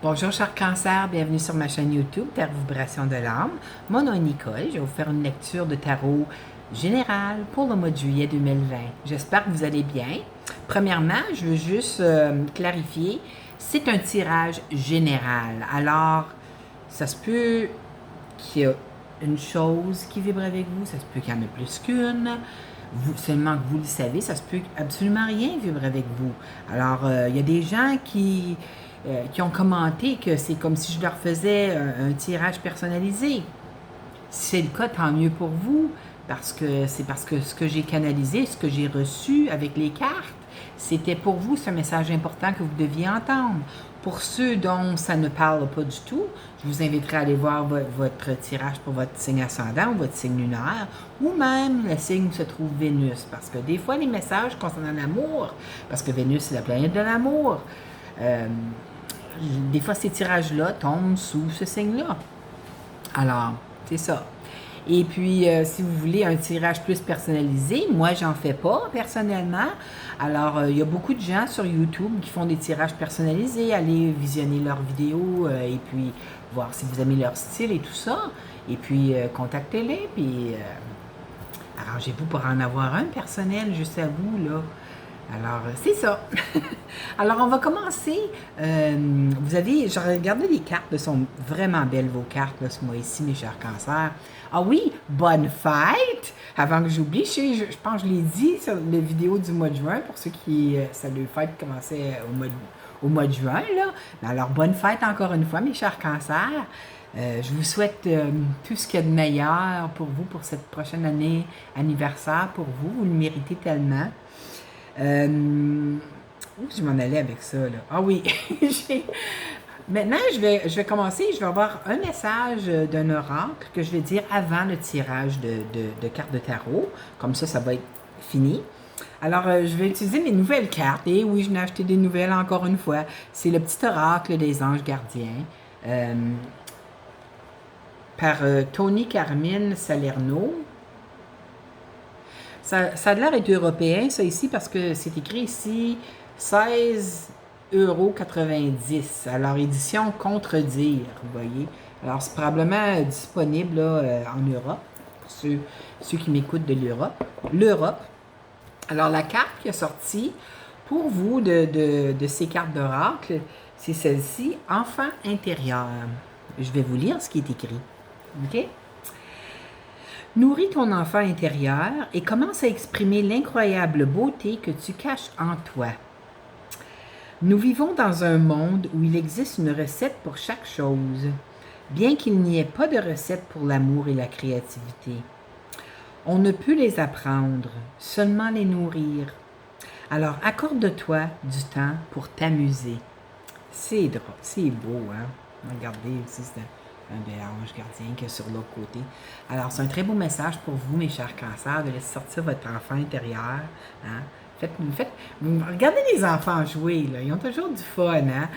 Bonjour, cher cancer, bienvenue sur ma chaîne YouTube, Terre Vibration de l'âme. Mon nom est Nicole, je vais vous faire une lecture de tarot générale pour le mois de juillet 2020. J'espère que vous allez bien. Premièrement, je veux juste clarifier, c'est un tirage général. Alors, ça se peut qu'il y ait une chose qui vibre avec vous, ça se peut qu'il y en ait plus qu'une. Seulement que vous le savez, ça se peut qu'absolument rien vibre avec vous. Alors, il y a des gens qui ont commenté que c'est comme si je leur faisais un tirage personnalisé. Si c'est le cas, tant mieux pour vous, parce que c'est parce que ce que j'ai canalisé, ce que j'ai reçu avec les cartes, c'était pour vous ce message important que vous deviez entendre. Pour ceux dont ça ne parle pas du tout, je vous inviterai à aller voir votre tirage pour votre signe ascendant ou votre signe lunaire, ou même le signe où se trouve Vénus, parce que des fois les messages concernant l'amour, parce que Vénus c'est la planète de l'amour, des fois ces tirages-là tombent sous ce signe-là. Alors, c'est ça. Et puis, si vous voulez un tirage plus personnalisé, moi, j'en fais pas personnellement. Alors, il y a beaucoup de gens sur YouTube qui font des tirages personnalisés. Allez visionner leurs vidéos et puis voir si vous aimez leur style et tout ça. Et puis, contactez-les, puis arrangez-vous pour en avoir un personnel juste à vous, là. Alors, c'est ça. Alors, on va commencer. Vous avez, j'ai regardé les cartes, elles sont vraiment belles vos cartes, là, ce mois-ci, mes chers cancers. Ah oui, bonne fête! Avant que j'oublie, je pense que je l'ai dit sur la vidéo du mois de juin, pour ceux qui, ça leur fête commençait au mois de juin, là. Alors, bonne fête encore une fois, mes chers cancers. Je vous souhaite tout ce qu'il y a de meilleur pour vous, pour cette prochaine année anniversaire, pour vous. Vous le méritez tellement. Où je m'en allais avec ça, là? Ah oui, maintenant, je vais commencer. Je vais avoir un message d'un oracle que je vais dire avant le tirage de cartes de tarot. Comme ça va être fini. Alors, je vais utiliser mes nouvelles cartes. Et oui, je n'ai acheté des nouvelles encore une fois. C'est le petit oracle des anges gardiens. Par Tony Carmine Salerno. Ça a l'air d'être européen, ça ici, parce que c'est écrit ici 16,90 €. Alors, édition Contredire, vous voyez. Alors, c'est probablement disponible là, en Europe, pour ceux qui m'écoutent de l'Europe. L'Europe. Alors, la carte qui est sortie pour vous de ces cartes d'oracle, c'est celle-ci, Enfant intérieur. Je vais vous lire ce qui est écrit. OK? Nourris ton enfant intérieur et commence à exprimer l'incroyable beauté que tu caches en toi. Nous vivons dans un monde où il existe une recette pour chaque chose, bien qu'il n'y ait pas de recette pour l'amour et la créativité. On ne peut les apprendre, seulement les nourrir. Alors accorde-toi du temps pour t'amuser. C'est drôle, c'est beau, hein? Regardez aussi, c'est un bel ange gardien qui est sur l'autre côté. Alors, c'est un très beau message pour vous, mes chers cancers, de laisser sortir votre enfant intérieur. Hein? Regardez les enfants jouer, là. Ils ont toujours du fun, hein?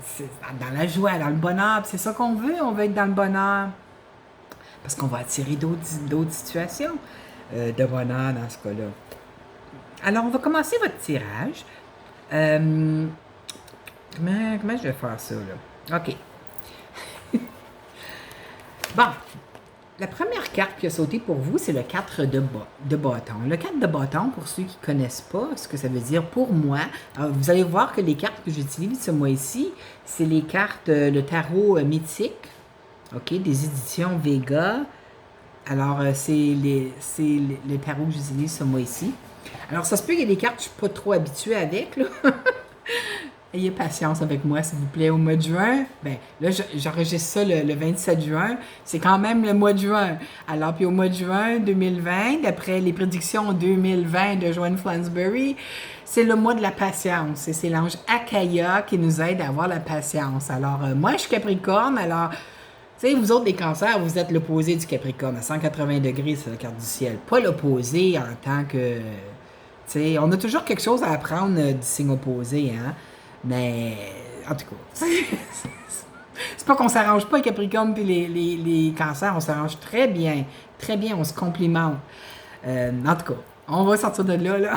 C'est dans la joie, dans le bonheur. C'est ça qu'on veut, on veut être dans le bonheur. Parce qu'on va attirer d'autres situations de bonheur dans ce cas-là. Alors, on va commencer votre tirage. Comment je vais faire ça, là? OK. Bon, la première carte qui a sauté pour vous, c'est le 4 de bâton. Le 4 de bâton, pour ceux qui ne connaissent pas ce que ça veut dire pour moi, vous allez voir que les cartes que j'utilise ce mois-ci, c'est les cartes, le tarot mythique, OK, des éditions Vega. Alors, c'est le tarot que j'utilise ce mois-ci. Alors, ça se peut qu'il y ait des cartes que je ne suis pas trop habituée avec, là. Ayez patience avec moi, s'il vous plaît, au mois de juin. Bien, là, j'enregistre ça le 27 juin. C'est quand même le mois de juin. Alors, puis au mois de juin 2020, d'après les prédictions 2020 de Joanne Flansbury, c'est le mois de la patience. Et c'est l'ange Akaya qui nous aide à avoir la patience. Alors, moi, je suis Capricorne. Alors, tu sais, vous autres, les cancers, vous êtes l'opposé du Capricorne. À 180 degrés, c'est la carte du ciel. Pas l'opposé en tant que... Tu sais, on a toujours quelque chose à apprendre du signe opposé, hein? Mais, en tout cas, c'est pas qu'on s'arrange pas, les Capricornes puis les cancers, on s'arrange très bien, on se complimente. En tout cas, on va sortir de là, là.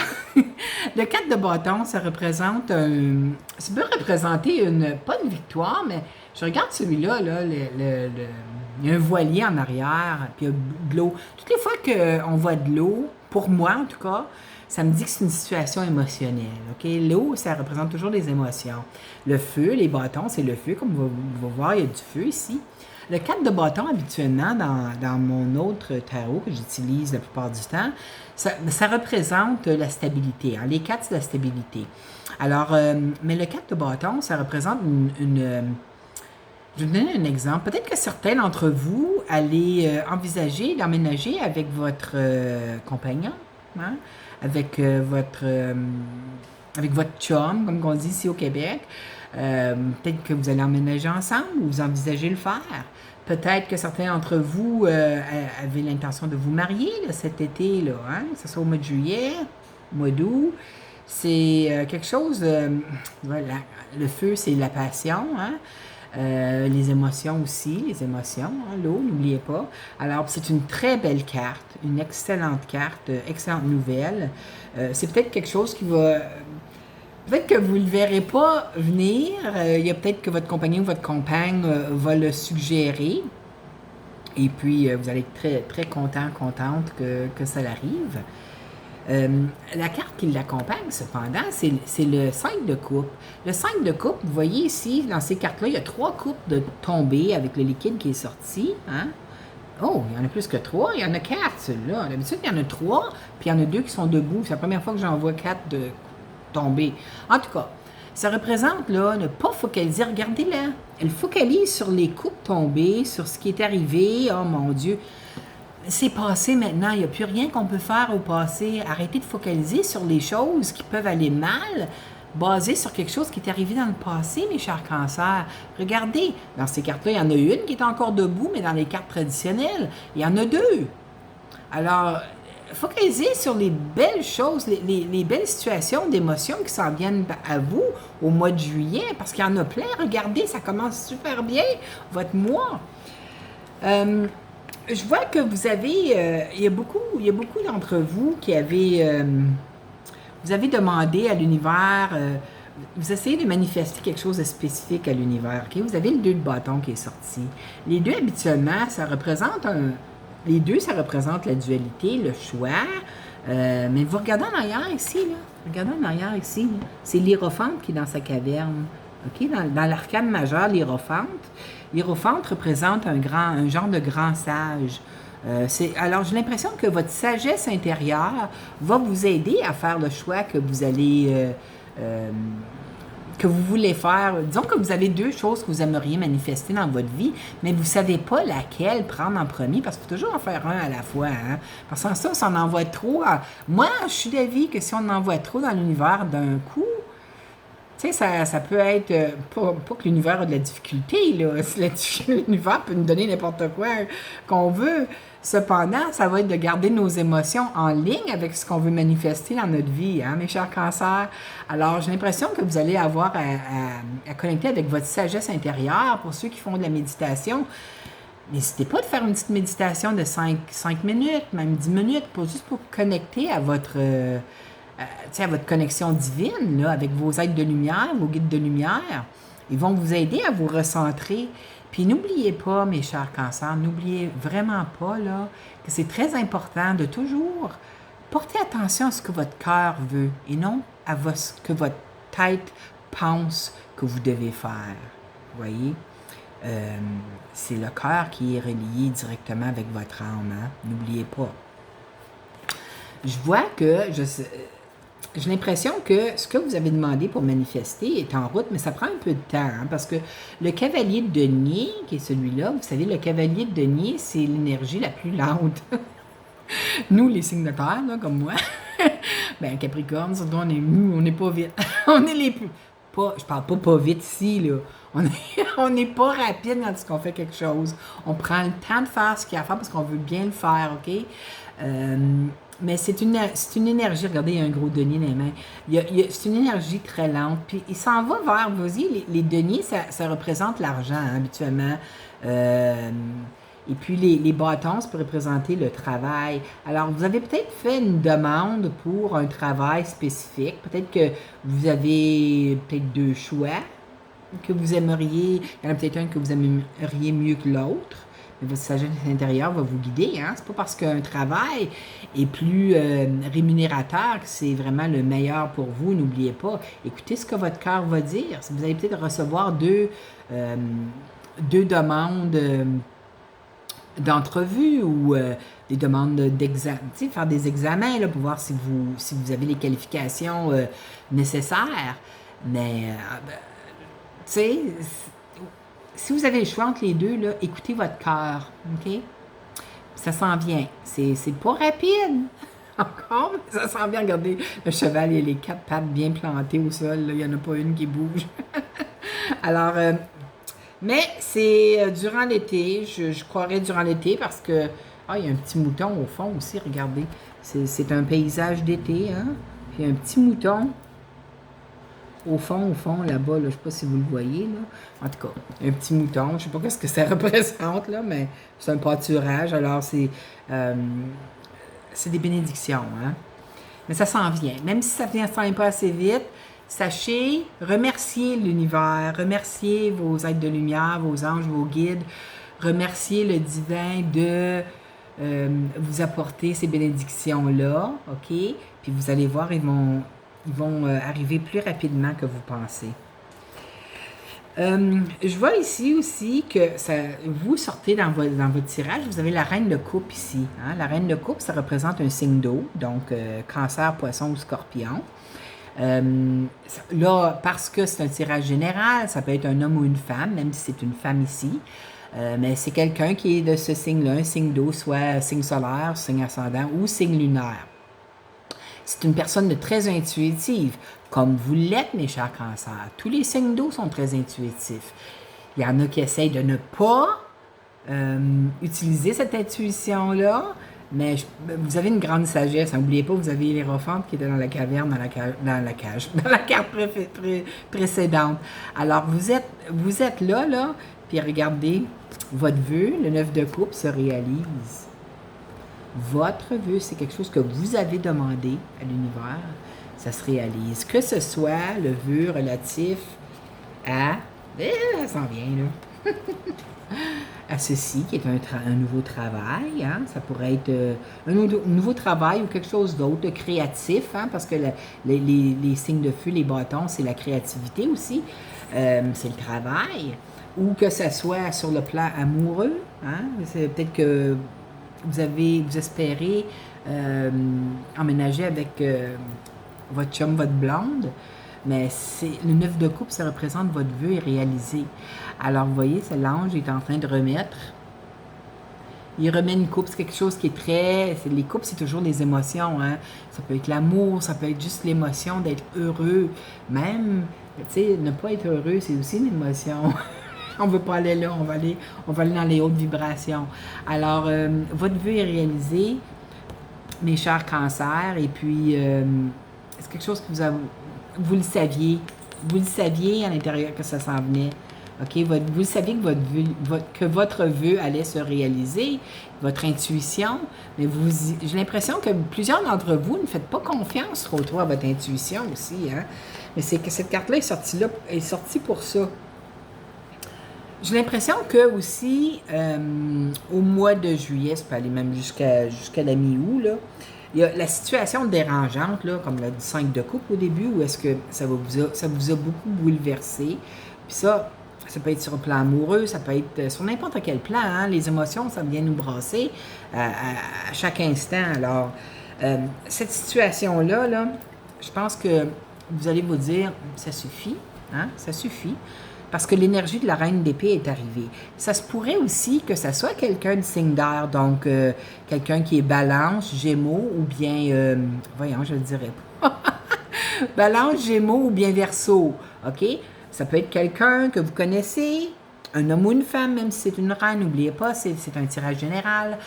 Le 4 de bâton, ça représente un... Ça peut représenter pas une victoire, mais je regarde celui-là, là, il y a un voilier en arrière, puis il y a de l'eau. Toutes les fois qu'on voit de l'eau, pour moi en tout cas, ça me dit que c'est une situation émotionnelle. OK? L'eau, ça représente toujours des émotions. Le feu, les bâtons, c'est le feu. Comme vous voir, il y a du feu ici. Le 4 de bâton, habituellement, dans mon autre tarot que j'utilise la plupart du temps, ça représente la stabilité. Hein? Les 4, c'est la stabilité. Alors, mais le 4 de bâton, ça représente je vais vous donner un exemple. Peut-être que certains d'entre vous allez envisager d'emménager avec votre compagnon, hein? Avec votre chum, comme on dit ici au Québec. Peut-être que vous allez emménager ensemble ou vous envisagez le faire. Peut-être que certains d'entre vous avaient l'intention de vous marier là, cet été, là, hein? Que ce soit au mois de juillet, au mois d'août. C'est quelque chose, voilà, le feu, c'est la passion, hein? Les émotions aussi, les émotions, hein, l'eau, n'oubliez pas. Alors, c'est une très belle carte, une excellente carte, excellente nouvelle. C'est peut-être quelque chose qui va... Peut-être que vous ne le verrez pas venir. Il y a peut-être que votre compagnon ou votre compagne va le suggérer. Et puis, vous allez être très, très content, contente que ça arrive. La carte qui l'accompagne, cependant, c'est le 5 de coupe. Le 5 de coupe, vous voyez ici, dans ces cartes-là, il y a 3 coupes de tombées avec le liquide qui est sorti. Hein? Oh, il y en a plus que 3. Il y en a 4, celui-là. D'habitude, il y en a 3, puis il y en a 2 qui sont debout. C'est la première fois que j'en vois 4 de tombées. En tout cas, ça représente, là, ne pas focaliser. Regardez-la. Elle focalise sur les coupes tombées, sur ce qui est arrivé. Oh, mon Dieu! C'est passé maintenant, il n'y a plus rien qu'on peut faire au passé. Arrêtez de focaliser sur les choses qui peuvent aller mal, basées sur quelque chose qui est arrivé dans le passé, mes chers cancers. Regardez, dans ces cartes-là, il y en a une qui est encore debout, mais dans les cartes traditionnelles, il y en a 2. Alors, focalisez sur les belles choses, les belles situations d'émotions qui s'en viennent à vous au mois de juillet, parce qu'il y en a plein. Regardez, ça commence super bien, votre mois. Je vois que vous avez, il y a beaucoup d'entre vous qui avez, vous avez demandé à l'univers, vous essayez de manifester quelque chose de spécifique à l'univers. Okay? Vous avez le 2 de bâton qui est sorti. Les 2, habituellement, ça représente la dualité, le choix. Mais vous regardez en arrière ici, là. Regardez en arrière ici. Là. C'est l'Hiérophante qui est dans sa caverne. Okay? Dans l'arcane majeur, l'Hiérophante. L'Hiérophante représente un genre de grand sage. Alors, j'ai l'impression que votre sagesse intérieure va vous aider à faire le choix que vous allez... que vous voulez faire. Disons que vous avez 2 choses que vous aimeriez manifester dans votre vie, mais vous ne savez pas laquelle prendre en premier, parce qu'il faut toujours en faire un à la fois. Hein? Parce que ça, si on en voit trop... Moi, je suis d'avis que si on en voit trop dans l'univers d'un coup, tu sais, ça peut être, pas que l'univers a de la difficulté, là. L'univers peut nous donner n'importe quoi qu'on veut. Cependant, ça va être de garder nos émotions en ligne avec ce qu'on veut manifester dans notre vie, hein, mes chers cancers. Alors, j'ai l'impression que vous allez avoir à connecter avec votre sagesse intérieure. Pour ceux qui font de la méditation, n'hésitez pas de faire une petite méditation de 5 minutes, même 10 minutes, juste pour connecter à votre... à votre connexion divine, là, avec vos êtres de lumière, vos guides de lumière. Ils vont vous aider à vous recentrer. Puis n'oubliez pas, mes chers cancers, n'oubliez vraiment pas là, que c'est très important de toujours porter attention à ce que votre cœur veut et non à ce que votre tête pense que vous devez faire. Vous voyez? C'est le cœur qui est relié directement avec votre âme. Hein? N'oubliez pas. Je vois que... J'ai l'impression que ce que vous avez demandé pour manifester est en route, mais ça prend un peu de temps, hein, parce que le cavalier de denier, qui est celui-là, vous savez, le cavalier de denier, c'est l'énergie la plus lente. Nous, les signes de terre, là, comme moi, ben Capricorne, surtout, on n'est pas vite. On est les plus... je parle pas vite ici, là. On n'est pas rapide quand on fait quelque chose. On prend le temps de faire ce qu'il y a à faire parce qu'on veut bien le faire, OK? Mais c'est une énergie, regardez, il y a un gros denier dans les mains. C'est une énergie très lente. Puis il s'en va vers, vous voyez, les deniers, ça représente l'argent, hein, habituellement. Et puis les bâtons, ça peut représenter le travail. Alors, vous avez peut-être fait une demande pour un travail spécifique. Peut-être que vous avez peut-être deux choix que vous aimeriez. Il y en a peut-être un que vous aimeriez mieux que l'autre. Mais votre sagesse intérieure va vous guider. Hein? C'est pas parce qu'un travail est plus rémunérateur que c'est vraiment le meilleur pour vous. N'oubliez pas, écoutez ce que votre cœur va dire. Vous allez peut-être recevoir deux demandes d'entrevue ou des demandes d'examen, tu sais, faire des examens là, pour voir si vous avez les qualifications nécessaires. Mais, tu sais, si vous avez le choix entre les deux, là, écoutez votre cœur, OK? Ça s'en vient. C'est pas rapide, encore, mais ça s'en vient. Regardez, le cheval, il a les quatre pattes bien plantées au sol. Là. Il n'y en a pas une qui bouge. Alors, mais c'est durant l'été. Je croirais durant l'été parce que... Ah, il y a un petit mouton au fond aussi, regardez. C'est un paysage d'été, hein? Puis un petit mouton au fond, là-bas, là, je ne sais pas si vous le voyez, là. En tout cas, un petit mouton, je ne sais pas ce que ça représente, là, mais c'est un pâturage, alors c'est des bénédictions, hein. Mais ça s'en vient. Même si ça ne vient pas assez vite, sachez, remerciez l'univers, remerciez vos êtres de lumière, vos anges, vos guides, remerciez le divin de vous apporter ces bénédictions-là, OK? Puis vous allez voir, ils vont arriver plus rapidement que vous pensez. Je vois ici aussi que vous sortez dans votre tirage, vous avez la reine de coupe ici. Hein? La reine de coupe, ça représente un signe d'eau, donc cancer, poisson ou scorpion. Là, parce que c'est un tirage général, ça peut être un homme ou une femme, même si c'est une femme ici. Mais c'est quelqu'un qui est de ce signe-là, un signe d'eau, soit signe solaire, signe ascendant ou signe lunaire. C'est une personne de très intuitive, comme vous l'êtes, mes chers cancers. Tous les signes d'eau sont très intuitifs. Il y en a qui essayent de ne pas utiliser cette intuition-là, mais vous avez une grande sagesse. N'oubliez pas, vous avez l'Hiérophante qui était dans la caverne, dans la carte précédente. Alors, vous êtes là, puis regardez, votre vœu, le 9 de coupe, se réalise. Votre vœu, c'est quelque chose que vous avez demandé à l'univers, ça se réalise. Que ce soit le vœu relatif à... ça s'en vient, là. À ceci, qui est un nouveau travail. Hein? Ça pourrait être un nouveau travail ou quelque chose d'autre, de créatif, hein? Parce que les signes de feu, les bâtons, c'est la créativité aussi. C'est le travail. Ou que ce soit sur le plan amoureux. Hein? C'est peut-être que vous espérez emménager avec votre chum, votre blonde, mais le 9 de coupe, ça représente votre vœu est réalisé. Alors, vous voyez, l'ange est en train de remettre. Il remet une coupe, c'est quelque chose qui est très... Les coupes, c'est toujours les émotions. Hein? Ça peut être l'amour, ça peut être juste l'émotion d'être heureux. Même, tu sais, ne pas être heureux, c'est aussi une émotion. On ne veut pas aller là, on va aller dans les hautes vibrations. Alors, votre vœu est réalisé, mes chers cancers, et puis c'est quelque chose que vous le saviez. Vous le saviez à l'intérieur que ça s'en venait. OK? Vous le saviez que votre vœu allait se réaliser, votre intuition, mais j'ai l'impression que plusieurs d'entre vous ne faites pas confiance trop à votre intuition aussi. Hein? Mais c'est que cette carte-là est sortie pour ça. J'ai l'impression que aussi, au mois de juillet, ça peut aller même jusqu'à la mi-août, là, il y a la situation dérangeante, là, comme le 5 de coupe au début, où est-ce que ça vous a beaucoup bouleversé. Puis ça peut être sur le plan amoureux, ça peut être sur n'importe quel plan. Hein? Les émotions, ça vient nous brasser à chaque instant. Alors, cette situation-là, là, je pense que vous allez vous dire, ça suffit, hein? Ça suffit. Parce que l'énergie de la reine d'épée est arrivée. Ça se pourrait aussi que ça soit quelqu'un de signe d'air, donc quelqu'un qui est balance, gémeaux, ou bien, voyons, je le dirais pas. Balance, gémeaux, ou bien verseau, OK? Ça peut être quelqu'un que vous connaissez, un homme ou une femme, même si c'est une reine, n'oubliez pas, c'est un tirage général.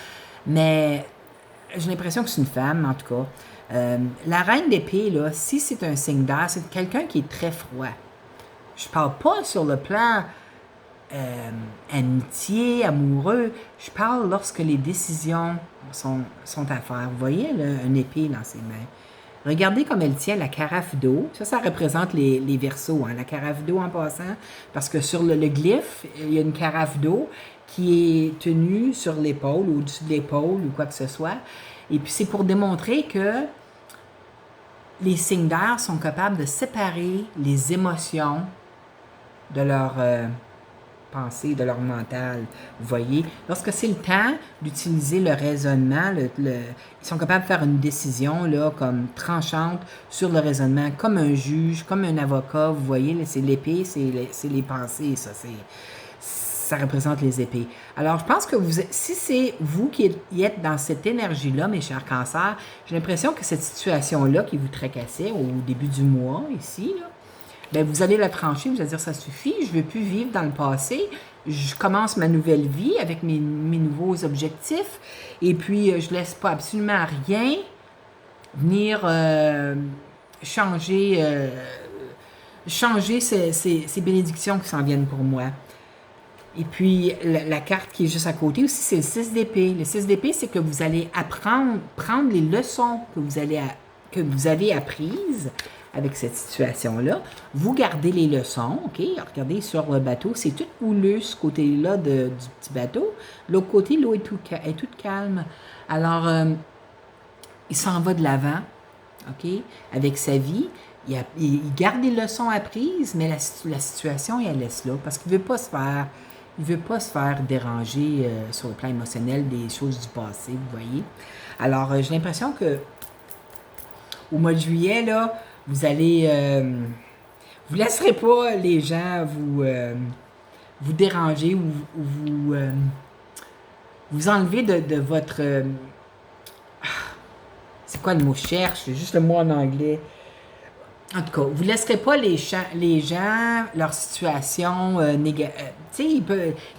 Mais j'ai l'impression que c'est une femme, en tout cas. La reine d'épée, là, si c'est un signe d'air, c'est quelqu'un qui est très froid. Je parle pas sur le plan amitié, amoureux. Je parle lorsque les décisions sont à faire. Vous voyez, là, une épée dans ses mains. Regardez comme elle tient la carafe d'eau. Ça représente les Verseaux, hein, la carafe d'eau en passant, parce que sur le glyphe, il y a une carafe d'eau qui est tenue sur l'épaule, au-dessus de l'épaule ou quoi que ce soit. Et puis c'est pour démontrer que les signes d'air sont capables de séparer les émotions de leur pensée, de leur mental. Vous voyez, lorsque c'est le temps d'utiliser le raisonnement, ils sont capables de faire une décision là, comme tranchante sur le raisonnement, comme un juge, comme un avocat. Vous voyez, c'est l'épée, c'est les pensées, ça représente les épées. Alors, je pense que si c'est vous qui êtes dans cette énergie-là, mes chers cancers, j'ai l'impression que cette situation-là qui vous tracassait au début du mois, ici, là, ben vous allez la trancher, vous allez dire ça suffit, je ne veux plus vivre dans le passé, je commence ma nouvelle vie avec mes nouveaux objectifs, et puis je laisse pas absolument rien venir changer ces bénédictions qui s'en viennent pour moi. Et puis, la carte qui est juste à côté aussi, c'est le 6 d'épée. Le 6 d'épée, c'est que vous allez prendre les leçons que vous avez apprises avec cette situation-là. Vous gardez les leçons, OK? Regardez sur le bateau, c'est tout houleux, ce côté-là du petit bateau. L'autre côté, l'eau est toute calme. Alors, il s'en va de l'avant, OK? Avec sa vie. Il garde les leçons apprises, mais la situation, il la laisse là, parce qu'il ne veut pas se faire... Il ne veut pas se faire déranger sur le plan émotionnel des choses du passé, vous voyez. Alors, j'ai l'impression que au mois de juillet, là, vous allez... vous ne laisserez pas les gens vous déranger ou vous enlever de votre... c'est quoi le mot cherche? C'est juste le mot en anglais. En tout cas, vous ne laisserez pas les gens, leur situation négative. Tu sais, il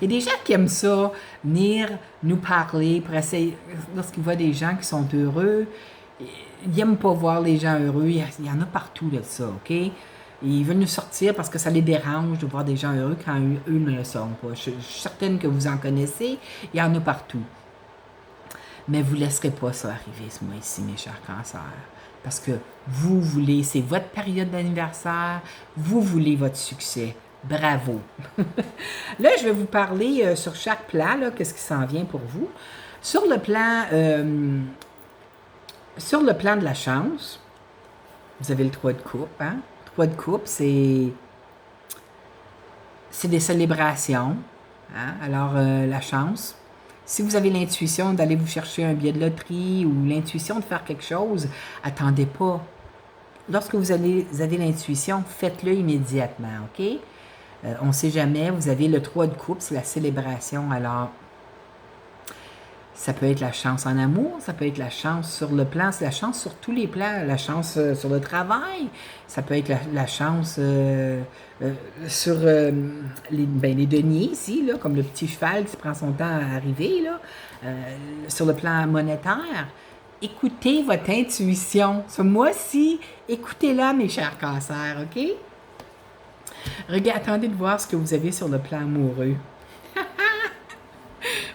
y a des gens qui aiment ça, venir nous parler pour essayer, lorsqu'ils voient des gens qui sont heureux, ils n'aiment pas voir les gens heureux. Il y en a partout de ça, OK? Ils veulent nous sortir parce que ça les dérange de voir des gens heureux quand eux ne le sont pas. Je suis certaine que vous en connaissez, il y en a partout. Mais vous ne laisserez pas ça arriver ce mois-ci, mes chers cancers. Parce que vous voulez, c'est votre période d'anniversaire, vous voulez votre succès. Bravo! Là, je vais vous parler sur chaque plan, qu'est-ce qui s'en vient pour vous. Sur le plan de la chance, vous avez le 3 de coupe. Hein? Le 3 de coupe, c'est des célébrations. Hein? Alors, la chance. Si vous avez l'intuition d'aller vous chercher un billet de loterie ou l'intuition de faire quelque chose, attendez pas. Lorsque vous avez l'intuition, faites-le immédiatement, OK? On ne sait jamais, vous avez le 3 de coupe, c'est la célébration. Alors, ça peut être la chance en amour, ça peut être la chance sur le plan, c'est la chance sur tous les plans, la chance sur le travail, ça peut être la chance sur les deniers ici, là, comme le petit cheval qui prend son temps à arriver, là, sur le plan monétaire. Écoutez votre intuition. Ce mois-ci, écoutez-la, mes chers cancers, OK? Attendez de voir ce que vous avez sur le plan amoureux.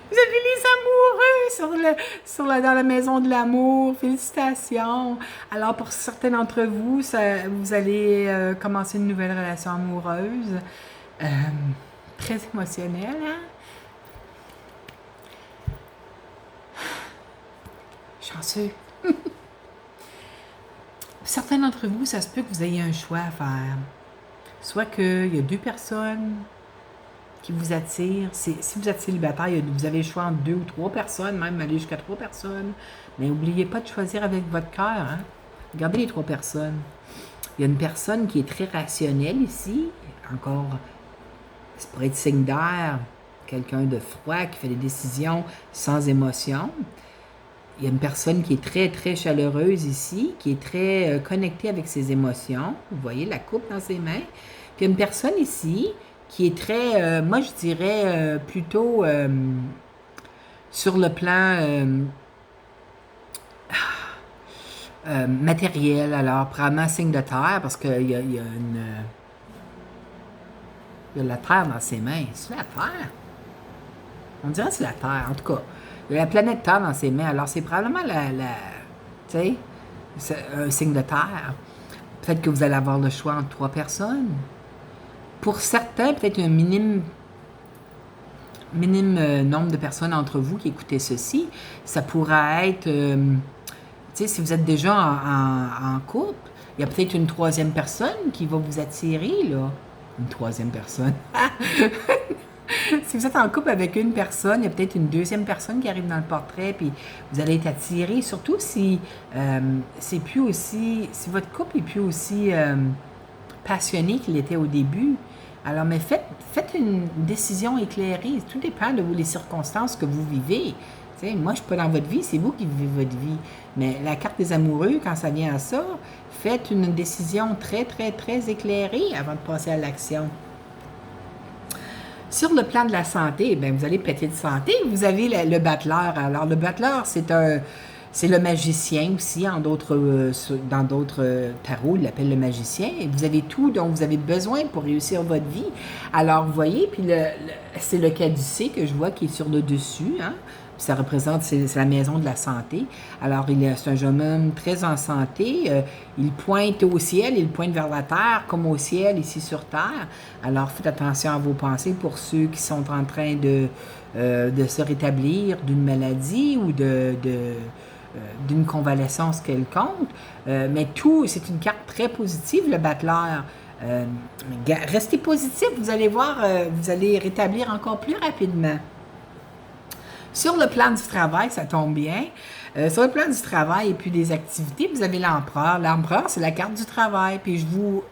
Vous avez les amoureux dans la maison de l'amour. Félicitations. Alors, pour certains d'entre vous, vous allez commencer une nouvelle relation amoureuse. Très émotionnelle, hein? Chanceux. Certains d'entre vous, ça se peut que vous ayez un choix à faire. Soit qu'il y a 2 personnes qui vous attirent. Si vous êtes célibataire, vous avez le choix entre 2 ou 3 personnes, même aller jusqu'à 3 personnes. Mais n'oubliez pas de choisir avec votre cœur. Hein? Regardez les 3 personnes. Il y a une personne qui est très rationnelle ici. Encore, ça pourrait être signe d'air. Quelqu'un de froid qui fait des décisions sans émotion. Il y a une personne qui est très, très chaleureuse ici, qui est très connectée avec ses émotions. Vous voyez la coupe dans ses mains. Puis il y a une personne ici qui est très, moi je dirais plutôt sur le plan matériel. Alors, probablement signe de terre, parce qu'il y a une... Il a la Terre dans ses mains. C'est la Terre? On dirait que c'est la Terre, en tout cas. Il a la planète Terre dans ses mains. Alors, c'est probablement tu sais, c'est un signe de Terre. Peut-être que vous allez avoir le choix entre 3 personnes. Pour certains, peut-être un minime nombre de personnes entre vous qui écoutez ceci. Ça pourrait être, tu sais, si vous êtes déjà en couple, il y a peut-être une 3e personne qui va vous attirer, là. Une 3e personne. Si vous êtes en couple avec une personne, il y a peut-être une 2e personne qui arrive dans le portrait, puis vous allez être attiré, surtout si c'est plus aussi, si votre couple est plus aussi passionné qu'il était au début. Alors, mais faites une décision éclairée. Tout dépend de les circonstances que vous vivez. Tu sais, moi, je ne suis pas dans votre vie, c'est vous qui vivez votre vie. Mais la carte des amoureux, quand ça vient à ça, faites une décision très, très, très éclairée avant de passer à l'action. Sur le plan de la santé, bien, vous allez péter de santé. Vous avez le battleur. Alors, le battleur, c'est le magicien aussi, dans d'autres tarots, il l'appelle le magicien. Et vous avez tout dont vous avez besoin pour réussir votre vie. Alors, vous voyez, puis c'est le caducée que je vois qui est sur le dessus, hein. Ça représente, c'est la maison de la santé. Alors, c'est un jeune homme très en santé. Il pointe au ciel, il pointe vers la terre, comme au ciel, ici sur terre. Alors, faites attention à vos pensées pour ceux qui sont en train de se rétablir d'une maladie ou d'une convalescence quelconque. Mais tout, c'est une carte très positive, le battleur. Restez positif, vous allez voir, vous allez rétablir encore plus rapidement. Sur le plan du travail, ça tombe bien. Sur le plan du travail et puis des activités, vous avez l'empereur. L'empereur, c'est la carte du travail. Puis je vous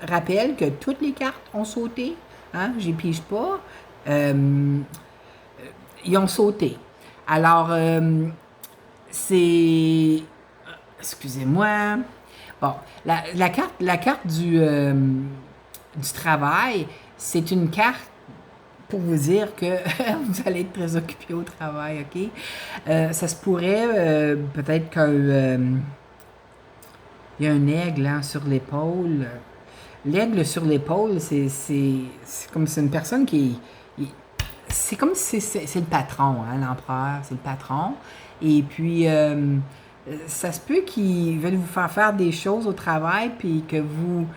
rappelle que toutes les cartes ont sauté. Hein? J'y pige pas. Ils ont sauté. Alors, c'est... Excusez-moi. Bon, la carte du travail, c'est une carte pour vous dire que vous allez être très occupé au travail, OK? Ça se pourrait, peut-être qu'il y a un aigle hein, sur l'épaule. L'aigle sur l'épaule, c'est comme c'est une personne qui... C'est comme si c'est le patron, hein, l'empereur, c'est le patron. Et puis, ça se peut qu'ils veulent vous faire des choses au travail, puis que vous...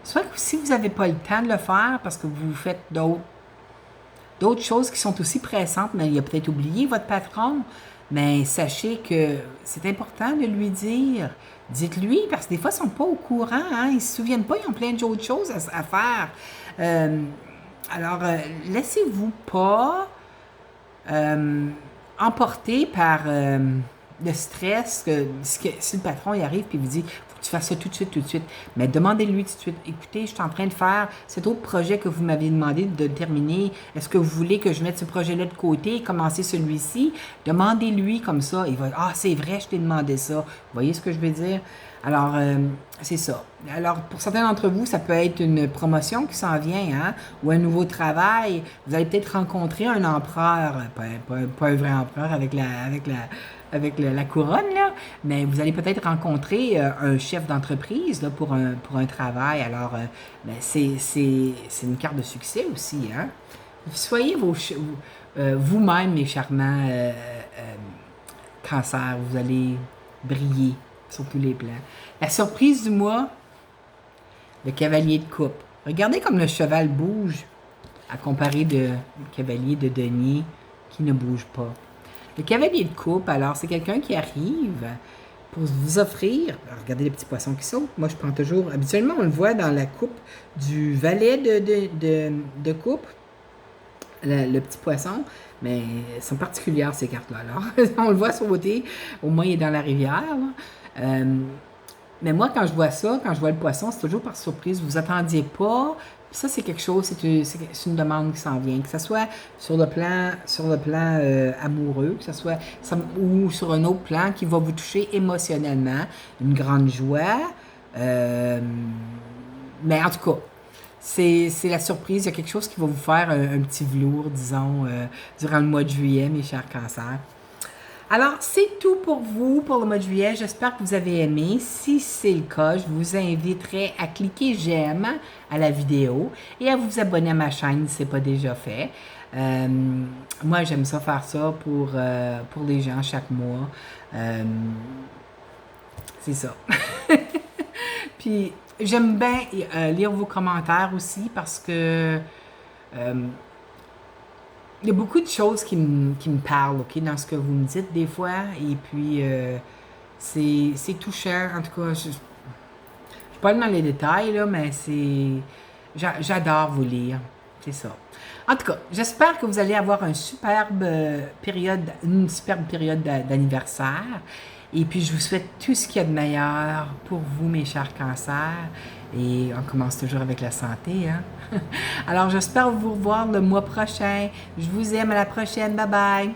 Soit que si vous n'avez pas le temps de le faire parce que vous faites d'autres choses qui sont aussi pressantes, mais il a peut-être oublié votre patron, mais sachez que c'est important de lui dire. Dites-lui, parce que des fois, ils ne sont pas au courant, hein, ils ne se souviennent pas, ils ont plein d'autres choses à faire. Alors, laissez-vous pas emporter par le stress que si le patron y arrive et vous dit tu fasses ça tout de suite. Mais demandez-lui tout de suite, écoutez, je suis en train de faire cet autre projet que vous m'avez demandé de terminer. Est-ce que vous voulez que je mette ce projet-là de côté et commencer celui-ci? Demandez-lui comme ça. Il va ah, c'est vrai, je t'ai demandé ça. Vous voyez ce que je veux dire? Alors, c'est ça. Alors, pour certains d'entre vous, ça peut être une promotion qui s'en vient, hein, ou un nouveau travail. Vous allez peut-être rencontrer un empereur, pas un vrai empereur avec la couronne, là, mais vous allez peut-être rencontrer un chef d'entreprise là, pour un travail. Alors, ben, c'est une carte de succès aussi. Hein? Soyez vous-même, mes charmants cancers. Vous allez briller sur tous les plans. La surprise du mois, le cavalier de coupe. Regardez comme le cheval bouge à comparer du cavalier de denier qui ne bouge pas. Le cavalier de coupe, alors, c'est quelqu'un qui arrive pour vous offrir... Regardez les petits poissons qui sautent. Moi, je prends toujours... Habituellement, on le voit dans la coupe du valet de coupe, le petit poisson, mais elles sont particulières, ces cartes-là. Alors, on le voit sauter, au moins, il est dans la rivière. Mais moi, quand je vois ça, quand je vois le poisson, c'est toujours par surprise. Vous attendiez pas... Ça, c'est quelque chose, c'est une demande qui s'en vient, que ce soit sur le plan amoureux, que ce soit ou sur un autre plan qui va vous toucher émotionnellement, une grande joie. Mais en tout cas, c'est la surprise. Il y a quelque chose qui va vous faire un petit velours, disons, durant le mois de juillet, mes chers cancers. Alors, c'est tout pour vous pour le mois de juillet. J'espère que vous avez aimé. Si c'est le cas, je vous inviterai à cliquer j'aime à la vidéo et à vous abonner à ma chaîne si ce n'est pas déjà fait. Euh, Moi, j'aime ça faire ça pour les gens chaque mois. Euh, c'est ça. Puis, j'aime bien lire vos commentaires aussi parce que euh, il y a beaucoup de choses qui me parlent, OK, dans ce que vous me dites des fois. Et puis, c'est touchant. En tout cas, je ne suis pas dans les détails, là, mais j'adore vous lire. C'est ça. En tout cas, j'espère que vous allez avoir une superbe période d'anniversaire. Et puis, je vous souhaite tout ce qu'il y a de meilleur pour vous, mes chers cancers. Et on commence toujours avec la santé, hein? Alors, j'espère vous revoir le mois prochain. Je vous aime. À la prochaine. Bye bye.